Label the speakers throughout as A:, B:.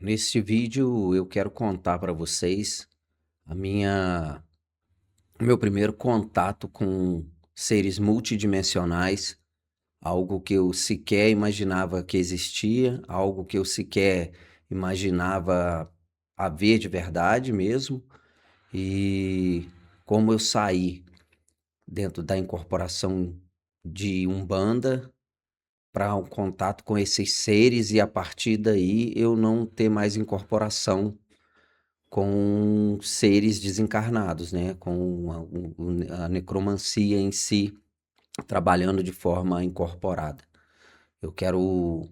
A: Neste vídeo eu quero contar para vocês a minha o meu primeiro contato com seres multidimensionais, algo que eu sequer imaginava que existia, algo que eu sequer imaginava haver de verdade mesmo, e como eu saí dentro da incorporação de Umbanda para um contato com esses seres e a partir daí eu não ter mais incorporação com seres desencarnados, né, com a necromancia em si, trabalhando de forma incorporada. Eu quero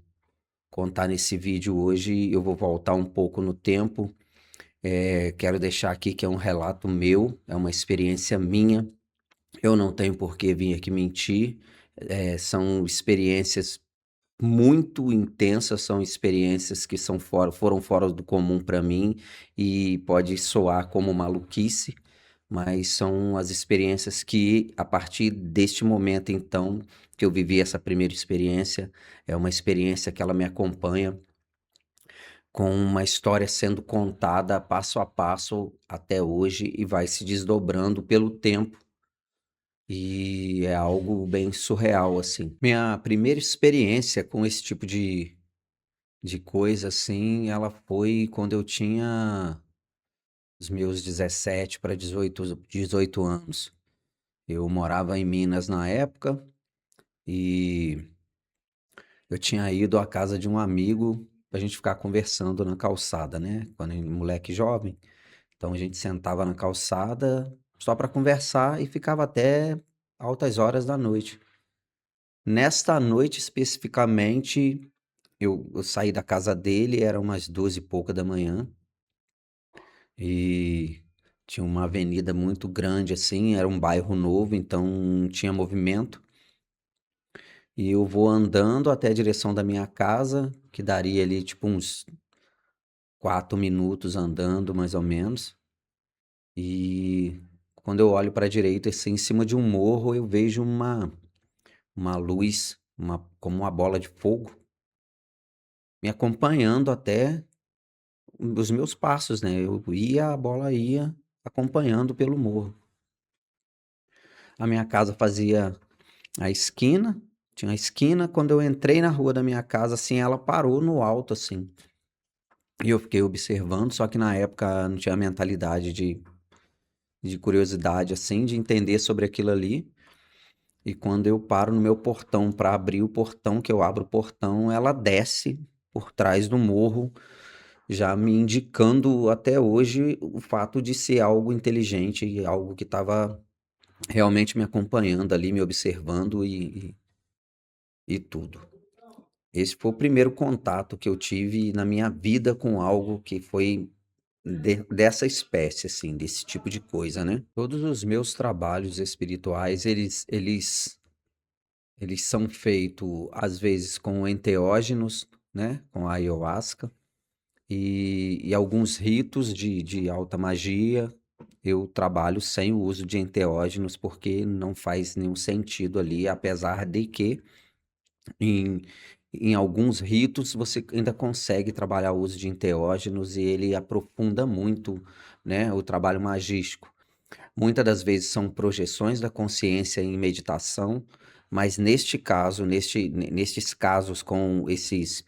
A: contar nesse vídeo hoje, eu vou voltar um pouco no tempo, quero deixar aqui que é um relato meu, é uma experiência minha, eu não tenho por que vir aqui mentir, são experiências muito intensas, são experiências que foram fora do comum para mim e pode soar como maluquice, mas são as experiências que, a partir deste momento, então, que eu vivi essa primeira experiência, é uma experiência que ela me acompanha com uma história sendo contada passo a passo até hoje e vai se desdobrando pelo tempo. E é algo bem surreal, assim. Minha primeira experiência com esse tipo de coisa, assim, ela foi quando eu tinha os meus 17 para 18 anos. Eu morava em Minas na época e eu tinha ido à casa de um amigo pra gente ficar conversando na calçada, né? Quando moleque jovem. Então a gente sentava na calçada só para conversar e ficava até altas horas da noite. Nesta noite especificamente, eu saí da casa dele, era umas 12 e pouca da manhã. E tinha uma avenida muito grande, assim, era um bairro novo, então tinha movimento. E eu vou andando até a direção da minha casa, que daria ali tipo uns 4 minutos andando, mais ou menos. E quando eu olho para a direita, assim, em cima de um morro, eu vejo uma luz, como uma bola de fogo, me acompanhando até os meus passos, né? Eu ia, a bola ia acompanhando pelo morro. A minha casa fazia a esquina, tinha a esquina, quando eu entrei na rua da minha casa, assim, ela parou no alto, assim. E eu fiquei observando, só que na época não tinha a mentalidade de curiosidade, assim, de entender sobre aquilo ali. E quando eu paro no meu portão para abrir o portão, que eu abro o portão, ela desce por trás do morro, já me indicando até hoje o fato de ser algo inteligente e algo que estava realmente me acompanhando ali, me observando e tudo. Esse foi o primeiro contato que eu tive na minha vida com algo que foi dessa espécie, assim, desse tipo de coisa, né? Todos os meus trabalhos espirituais, eles são feitos, às vezes, com enteógenos, né? Com a ayahuasca, e alguns ritos de alta magia. Eu trabalho sem o uso de enteógenos porque não faz nenhum sentido ali, apesar de que em em alguns ritos, você ainda consegue trabalhar o uso de enteógenos e ele aprofunda muito, né, o trabalho magístico. Muitas das vezes são projeções da consciência em meditação, mas neste caso, nestes casos com esses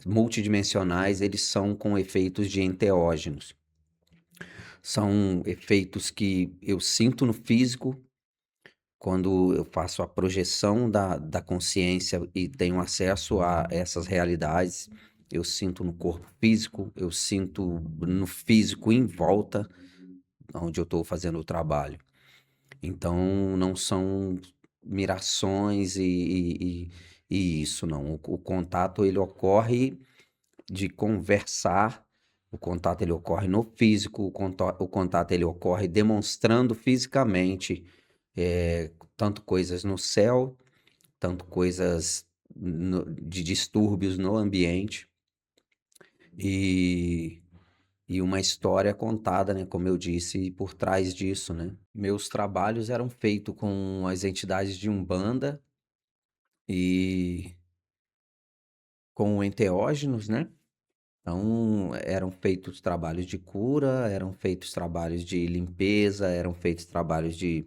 A: multidimensionais, eles são com efeitos de enteógenos. São efeitos que eu sinto no físico, quando eu faço a projeção da consciência e tenho acesso a essas realidades, eu sinto no corpo físico, eu sinto no físico em volta onde eu estou fazendo o trabalho. Então não são mirações e isso não. O contato ele ocorre de conversar, o contato ele ocorre no físico, o contato ele ocorre demonstrando fisicamente tanto coisas no céu, tanto coisas de distúrbios no ambiente e, e uma história contada, né, como eu disse, por trás disso, né. Meus trabalhos eram feitos com as entidades de Umbanda e com enteógenos, né, Então, eram feitos trabalhos de cura, eram feitos trabalhos de limpeza, eram feitos trabalhos de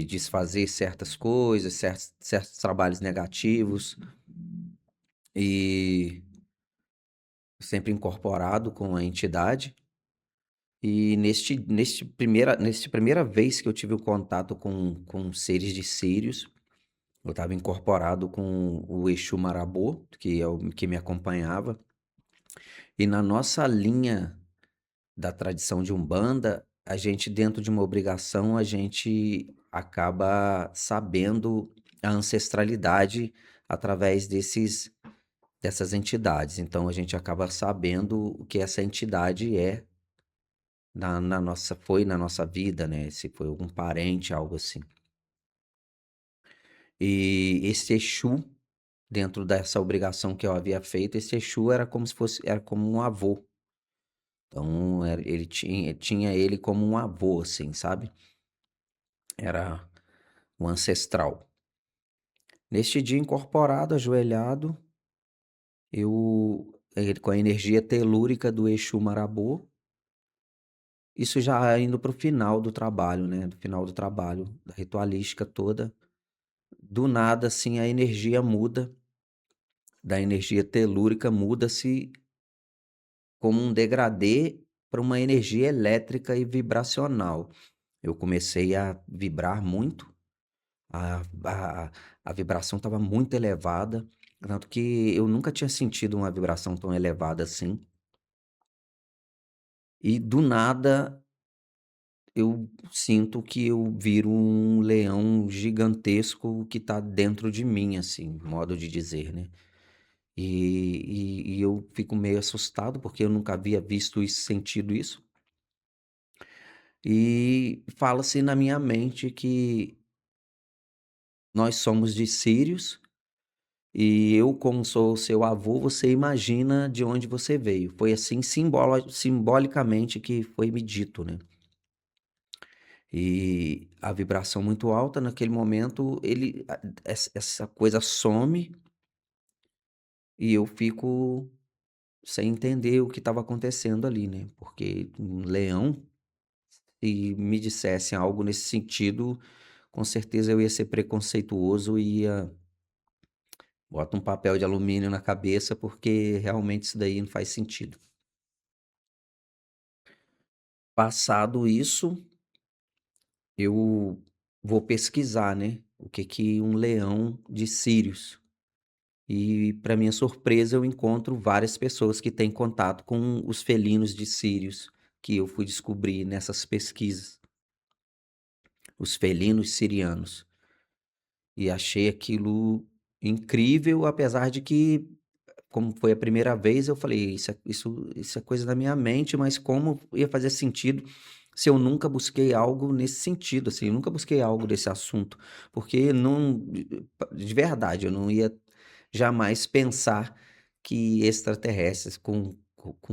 A: desfazer certas coisas, certos trabalhos negativos, e sempre incorporado com a entidade. E neste primeira vez que eu tive o contato com seres de Sírios, eu estava incorporado com o Exu Marabô, que é o que me acompanhava. E na nossa linha da tradição de Umbanda, a gente, dentro de uma obrigação, a gente acaba sabendo a ancestralidade através dessas entidades. Então a gente acaba sabendo o que essa entidade é foi na nossa vida, né? Se foi algum parente, algo assim. E esse Exu, dentro dessa obrigação que eu havia feito, esse Exu era como se fosse, era como um avô. Então, ele tinha ele como um avô, assim, sabe? Era um ancestral. Neste dia incorporado, ajoelhado, ele, com a energia telúrica do Exu Marabô, isso já indo para o final do trabalho, né? Do final do trabalho, da ritualística toda. Do nada, assim, a energia muda, da energia telúrica muda-se como um degradê para uma energia elétrica e vibracional. Eu comecei a vibrar muito, a, a, a vibração estava muito elevada, tanto que eu nunca tinha sentido uma vibração tão elevada assim. E do nada eu sinto que eu viro um leão gigantesco que está dentro de mim, assim, modo de dizer, né? E eu fico meio assustado, porque eu nunca havia visto isso, sentido isso. E fala-se na minha mente que nós somos de Sírios, e eu, como sou seu avô, você imagina de onde você veio. Foi assim simbolicamente que foi me dito, né? E a vibração muito alta, naquele momento, essa coisa some e eu fico sem entender o que estava acontecendo ali, né? Porque um leão, se me dissessem algo nesse sentido, com certeza eu ia ser preconceituoso e ia bota um papel de alumínio na cabeça, porque realmente isso daí não faz sentido. Passado isso, eu vou pesquisar, né, o que que um leão de Sírios. E, para minha surpresa, eu encontro várias pessoas que têm contato com os felinos de Sírios, que eu fui descobrir nessas pesquisas, os felinos sirianos. E achei aquilo incrível, apesar de que, como foi a primeira vez, eu falei: "Isso é coisa da minha mente", mas como ia fazer sentido se eu nunca busquei algo nesse sentido, assim, eu nunca busquei algo desse assunto, porque não, de verdade, eu não ia jamais pensar que extraterrestres com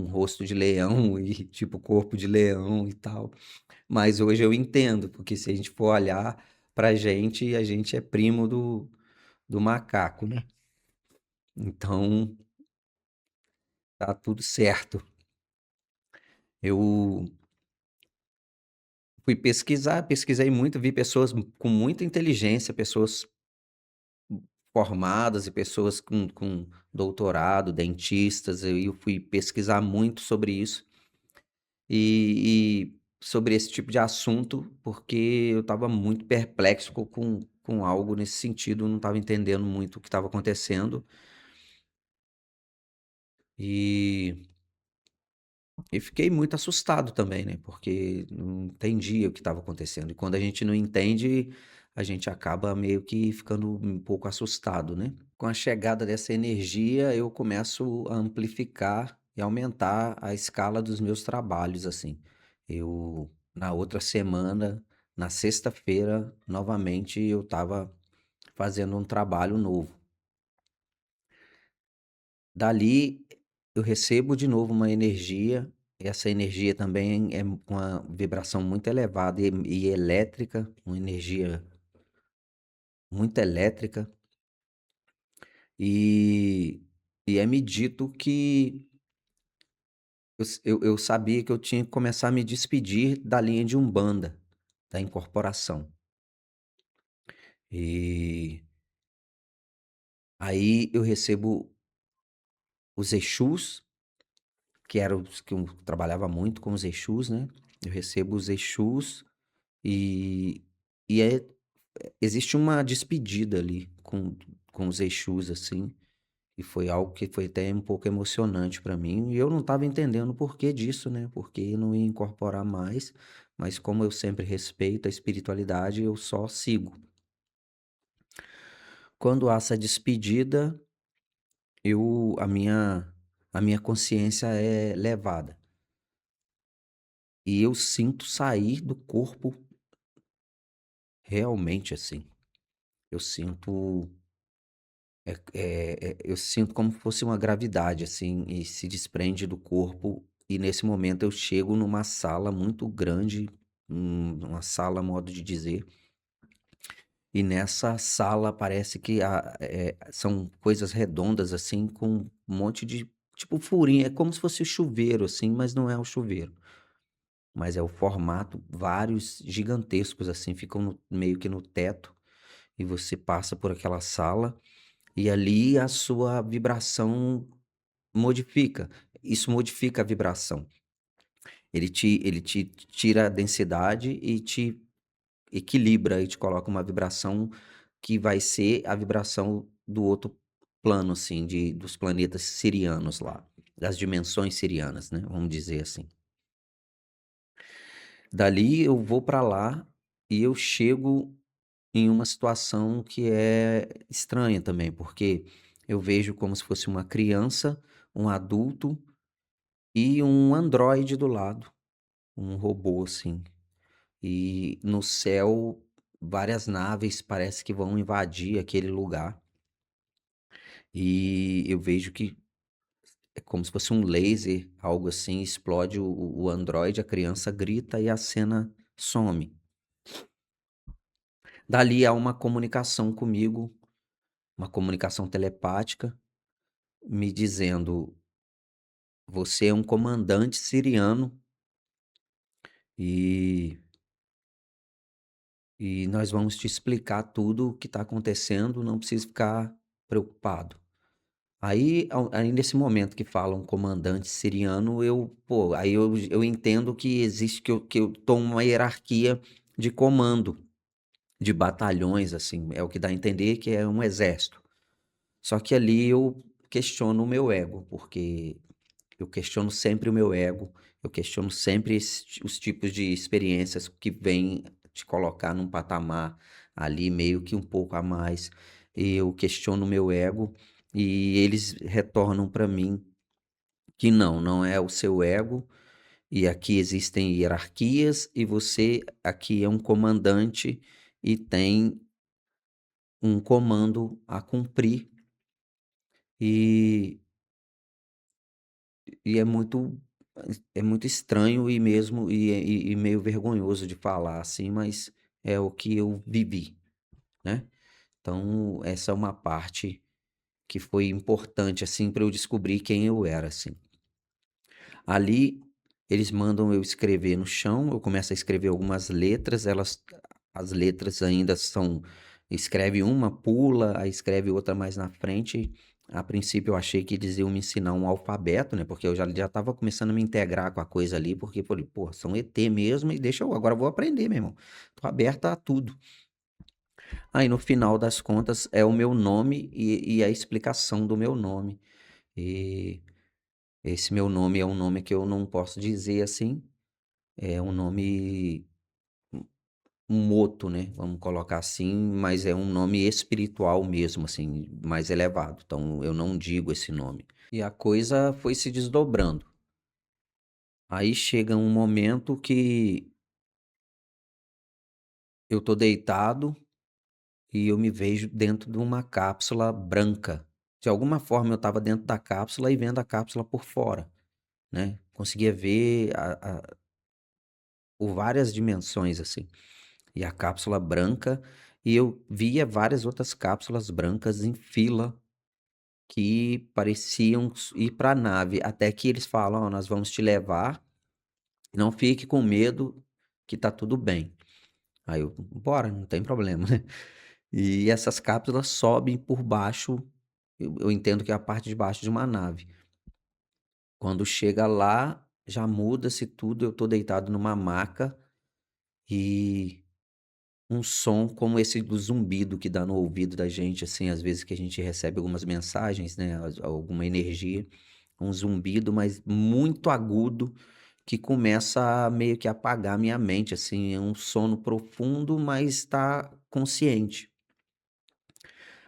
A: rosto de leão e, tipo, corpo de leão e tal. Mas hoje eu entendo, porque se a gente for olhar pra gente, a gente é primo do macaco, né. Então, tá tudo certo. Eu fui pesquisar, pesquisei muito, vi pessoas com muita inteligência, pessoas formadas e pessoas com doutorado, dentistas, eu fui pesquisar muito sobre isso, e sobre esse tipo de assunto, porque eu estava muito perplexo com algo nesse sentido, não estava entendendo muito o que estava acontecendo, e fiquei muito assustado também, né, porque não entendia o que estava acontecendo, e quando a gente não entende, a gente acaba meio que ficando um pouco assustado, né. Com a chegada dessa energia, eu começo a amplificar e aumentar a escala dos meus trabalhos, assim. Eu, na outra semana, na sexta-feira, novamente, eu estava fazendo um trabalho novo. Dali, eu recebo de novo uma energia, essa energia também é com uma vibração muito elevada e elétrica, uma energia muito elétrica, e é me dito que Eu sabia que eu tinha que começar a me despedir da linha de Umbanda, da incorporação. E aí eu recebo os Exus, que eram os que eu trabalhava muito com os Exus, né, eu recebo os Exus e e existe uma despedida ali com os Exus, assim, e foi algo que foi até um pouco emocionante pra mim, e eu não estava entendendo o porquê disso, né, porque não ia incorporar mais, mas como eu sempre respeito a espiritualidade, eu só sigo. Quando há essa despedida, eu a minha consciência é levada, e eu sinto sair do corpo realmente, assim, eu sinto, eu sinto como se fosse uma gravidade, assim, e se desprende do corpo, e nesse momento eu chego numa sala muito grande, uma sala, modo de dizer, e nessa sala parece que são coisas redondas, assim, com um monte de tipo furinho, é como se fosse o chuveiro, assim, mas não é o chuveiro, mas é o formato, vários gigantescos, assim, ficam meio que no teto, e você passa por aquela sala, e ali a sua vibração modifica, isso modifica a vibração. Ele te tira a densidade e te equilibra e te coloca uma vibração que vai ser a vibração do outro plano, assim, dos planetas sirianos lá, das dimensões sirianas, né, vamos dizer assim. Dali eu vou para lá e eu chego em uma situação que é estranha também, porque eu vejo como se fosse uma criança, um adulto e um androide do lado, um robô, assim. E no céu, várias naves parece que vão invadir aquele lugar. E eu vejo que é como se fosse um laser, algo assim, explode o androide, a criança grita e a cena some. Dali há uma comunicação comigo, uma comunicação telepática, me dizendo: "Você é um comandante siriano e nós vamos te explicar tudo o que está acontecendo, não precisa ficar preocupado". Aí nesse momento que falam comandante siriano, aí eu entendo que existe que eu tô uma hierarquia de comando, de batalhões, assim, é o que dá a entender que é um exército. Só que ali eu questiono o meu ego, porque eu questiono sempre o meu ego, eu questiono sempre os tipos de experiências que vêm te colocar num patamar ali meio que um pouco a mais. E eu questiono o meu ego e eles retornam para mim que não, não é o seu ego, e aqui existem hierarquias e você aqui é um comandante e tem um comando a cumprir. E E é muito estranho e mesmo e meio vergonhoso de falar, assim, mas é o que eu vivi, né. Então essa é uma parte que foi importante, assim, para eu descobrir quem eu era, assim. Ali, eles mandam eu escrever no chão, eu começo a escrever algumas letras, as letras ainda são escreve uma, pula, aí escreve outra mais na frente. A princípio eu achei que eles iam me ensinar um alfabeto, né, porque eu já estava começando a me integrar com a coisa ali, porque falei: "Pô, são ET mesmo e deixa eu agora eu vou aprender, meu irmão, tô aberto a tudo". Aí no final das contas é o meu nome e a explicação do meu nome. E esse meu nome é um nome que eu não posso dizer assim, é um nome moto, né, vamos colocar assim, mas é um nome espiritual mesmo, assim, mais elevado, então eu não digo esse nome. E a coisa foi se desdobrando. Aí chega um momento que eu tô deitado e eu me vejo dentro de uma cápsula branca. De alguma forma eu estava dentro da cápsula e vendo a cápsula por fora, né, conseguia ver por várias dimensões, assim. E a cápsula branca, e eu via várias outras cápsulas brancas em fila, que pareciam ir para a nave, até que eles falam: "Ó, nós vamos te levar, não fique com medo, que tá tudo bem". Aí eu: "Bora, não tem problema", né. E essas cápsulas sobem por baixo, eu entendo que é a parte de baixo de uma nave. Quando chega lá, já muda-se tudo, eu tô deitado numa maca e um som como esse do zumbido que dá no ouvido da gente, assim, às vezes que a gente recebe algumas mensagens, né, alguma energia, um zumbido, mas muito agudo, que começa a meio que apagar minha mente, assim, é um sono profundo, mas está consciente.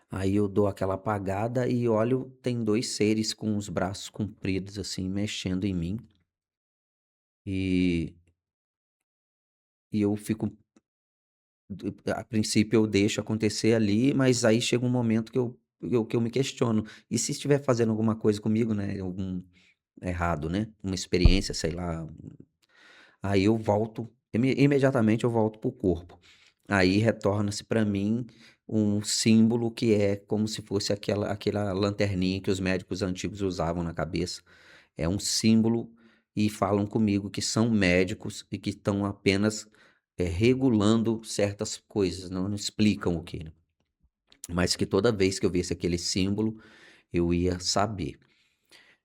A: Aí eu dou aquela apagada e olho, tem 2 seres com os braços compridos, assim, mexendo em mim, e eu fico a princípio eu deixo acontecer ali, mas aí chega um momento que eu me questiono: "E se estiver fazendo alguma coisa comigo, né, algum errado, né, uma experiência, sei lá". Aí eu volto, imediatamente eu volto para o corpo. Aí retorna-se para mim um símbolo que é como se fosse aquela lanterninha que os médicos antigos usavam na cabeça. É um símbolo e falam comigo que são médicos e que estão apenas, regulando certas coisas, não explicam o que, né. Mas que toda vez que eu visse aquele símbolo, eu ia saber.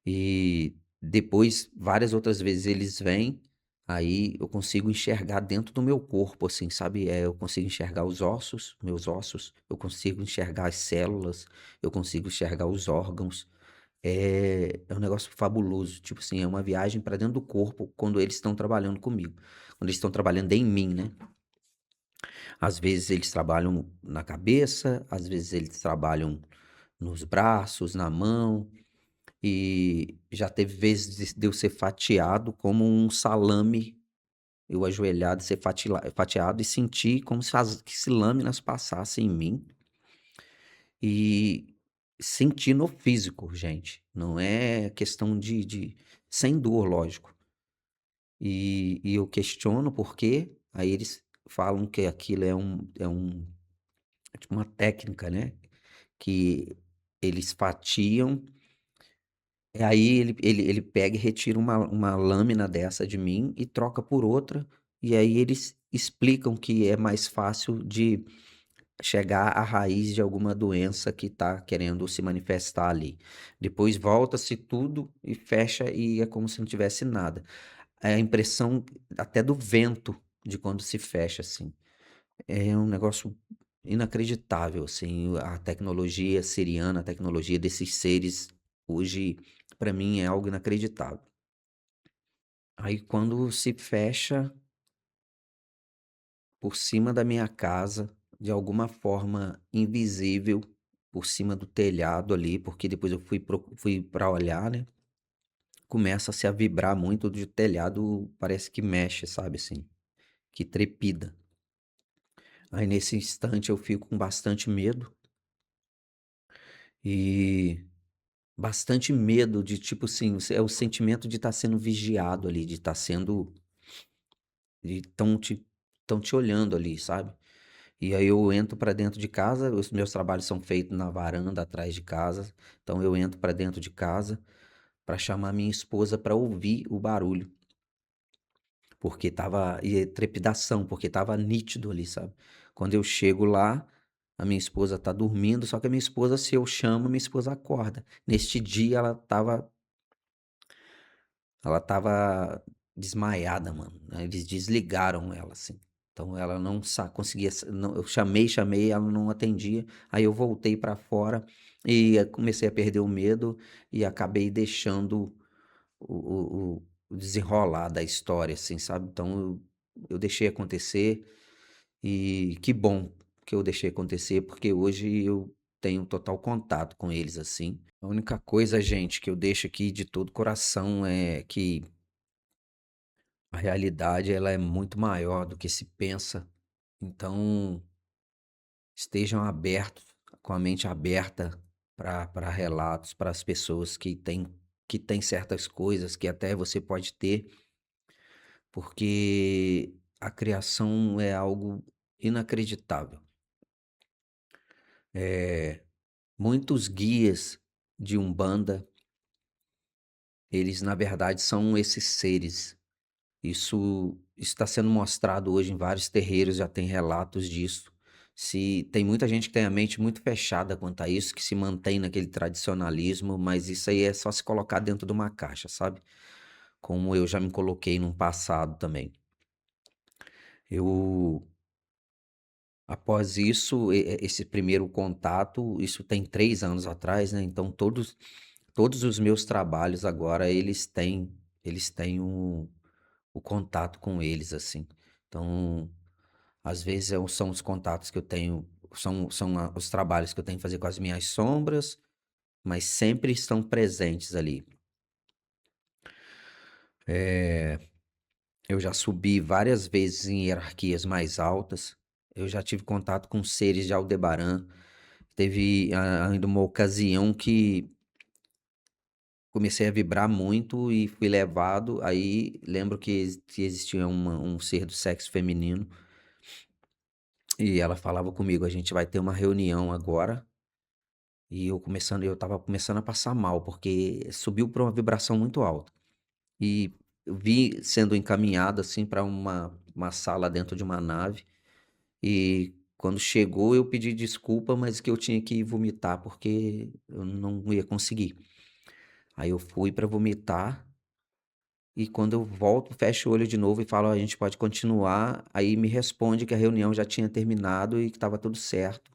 A: E depois, várias outras vezes eles vêm, aí eu consigo enxergar dentro do meu corpo, assim, sabe, eu consigo enxergar os ossos, meus ossos, eu consigo enxergar as células, eu consigo enxergar os órgãos. É um negócio fabuloso, tipo assim, é uma viagem para dentro do corpo quando eles estão trabalhando comigo, quando eles estão trabalhando em mim, né. Às vezes eles trabalham na cabeça, às vezes eles trabalham nos braços, na mão, e já teve vezes de eu ser fatiado como um salame, eu ajoelhado, ser fatiado e sentir como que se lâminas passassem em mim, e sentir no físico, gente, não é questão de sem dor, lógico. E eu questiono por quê, aí eles falam que aquilo é tipo uma técnica, né, que eles fatiam. E aí ele pega e retira uma lâmina dessa de mim e troca por outra, e aí eles explicam que é mais fácil de chegar à raiz de alguma doença que está querendo se manifestar ali. Depois volta-se tudo e fecha e é como se não tivesse nada. É a impressão até do vento de quando se fecha, assim. É um negócio inacreditável, assim, a tecnologia siriana, a tecnologia desses seres hoje, para mim é algo inacreditável. Aí quando se fecha por cima da minha casa, de alguma forma invisível, por cima do telhado ali, porque depois eu fui para olhar, né, começa-se a vibrar muito do telhado, parece que mexe, sabe, assim, que trepida. Aí nesse instante eu fico com bastante medo e bastante medo de, tipo assim, é o sentimento de estar sendo vigiado ali, de estar sendo de estão te olhando ali, sabe. E aí eu entro para dentro de casa, os meus trabalhos são feitos na varanda atrás de casa, então eu entro para dentro de casa para chamar minha esposa para ouvir o barulho, porque trepidação, porque estava nítido ali, sabe. Quando eu chego lá, a minha esposa tá dormindo, só que a minha esposa, se eu chamo, minha esposa acorda. Neste dia ela estava desmaiada, mano, né, eles desligaram ela, assim. Então ela não conseguia não, eu chamei, chamei, ela não atendia, aí eu voltei pra fora e comecei a perder o medo e acabei deixando o desenrolar da história, assim, sabe. Então eu deixei acontecer e que bom que eu deixei acontecer, porque hoje eu tenho total contato com eles, assim. A única coisa, gente, que eu deixo aqui de todo coração é que a realidade ela é muito maior do que se pensa, então estejam abertos, com a mente aberta para relatos, para as pessoas que têm certas coisas que até você pode ter, porque a criação é algo inacreditável. Muitos guias de Umbanda, eles na verdade são esses seres. Isso está sendo mostrado hoje em vários terreiros, já tem relatos disso. Se tem muita gente que tem a mente muito fechada quanto a isso, que se mantém naquele tradicionalismo, mas isso aí é só se colocar dentro de uma caixa, sabe? Como eu já me coloquei num passado também. Eu, após isso, esse primeiro contato, isso tem 3 anos atrás, né? Então todos os meus trabalhos agora, eles têm o contato com eles, assim. Então, às vezes são os contatos que eu tenho, são os trabalhos que eu tenho que fazer com as minhas sombras, mas sempre estão presentes ali. Eu já subi várias vezes em hierarquias mais altas. Eu já tive contato com seres de Aldebaran. Teve ainda uma ocasião que comecei a vibrar muito e fui levado. Aí lembro que existia um ser do sexo feminino e ela falava comigo: a gente vai ter uma reunião agora. E eu tava começando a passar mal, porque subiu para uma vibração muito alta. E eu vi sendo encaminhado, assim, para uma sala dentro de uma nave, e quando chegou eu pedi desculpa, mas que eu tinha que vomitar, porque eu não ia conseguir. Aí eu fui para vomitar, e quando eu volto, fecho o olho de novo e falo: "Ó, a gente pode continuar", aí me responde que a reunião já tinha terminado e que estava tudo certo.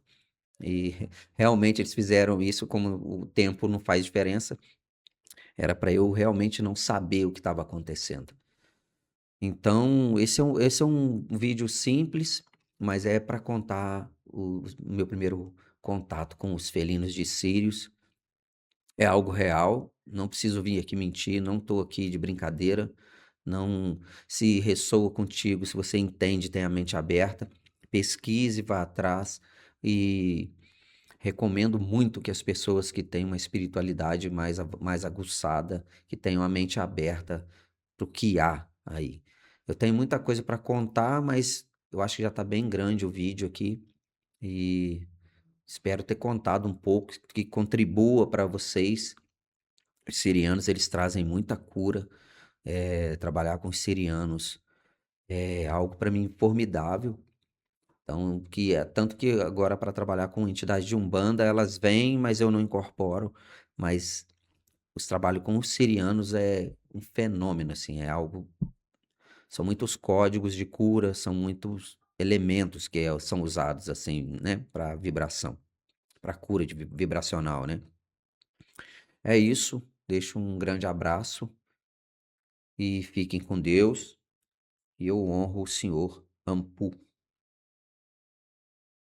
A: E realmente eles fizeram isso, como o tempo não faz diferença. Era para eu realmente não saber o que estava acontecendo. Então, esse é um vídeo simples, mas é para contar o meu primeiro contato com os felinos de Sirius. É algo real, não preciso vir aqui mentir, não estou aqui de brincadeira. Não, se ressoa contigo, se você entende, tem a mente aberta, pesquise, vá atrás e recomendo muito que as pessoas que têm uma espiritualidade mais aguçada, que tenham a mente aberta para o que há aí. Eu tenho muita coisa para contar, mas eu acho que já está bem grande o vídeo aqui e espero ter contado um pouco que contribua para vocês. Os sirianos, eles trazem muita cura. Trabalhar com os sirianos é algo para mim formidável. Então, que é tanto que agora para trabalhar com entidades de Umbanda, elas vêm, mas eu não incorporo. Mas os trabalhos com os sirianos é um fenômeno, assim, é algo. São muitos códigos de cura, são muitos elementos que são usados, assim, né, para vibração, para cura vibracional, né? É isso. Deixo um grande abraço e fiquem com Deus. E eu honro o senhor Ampu.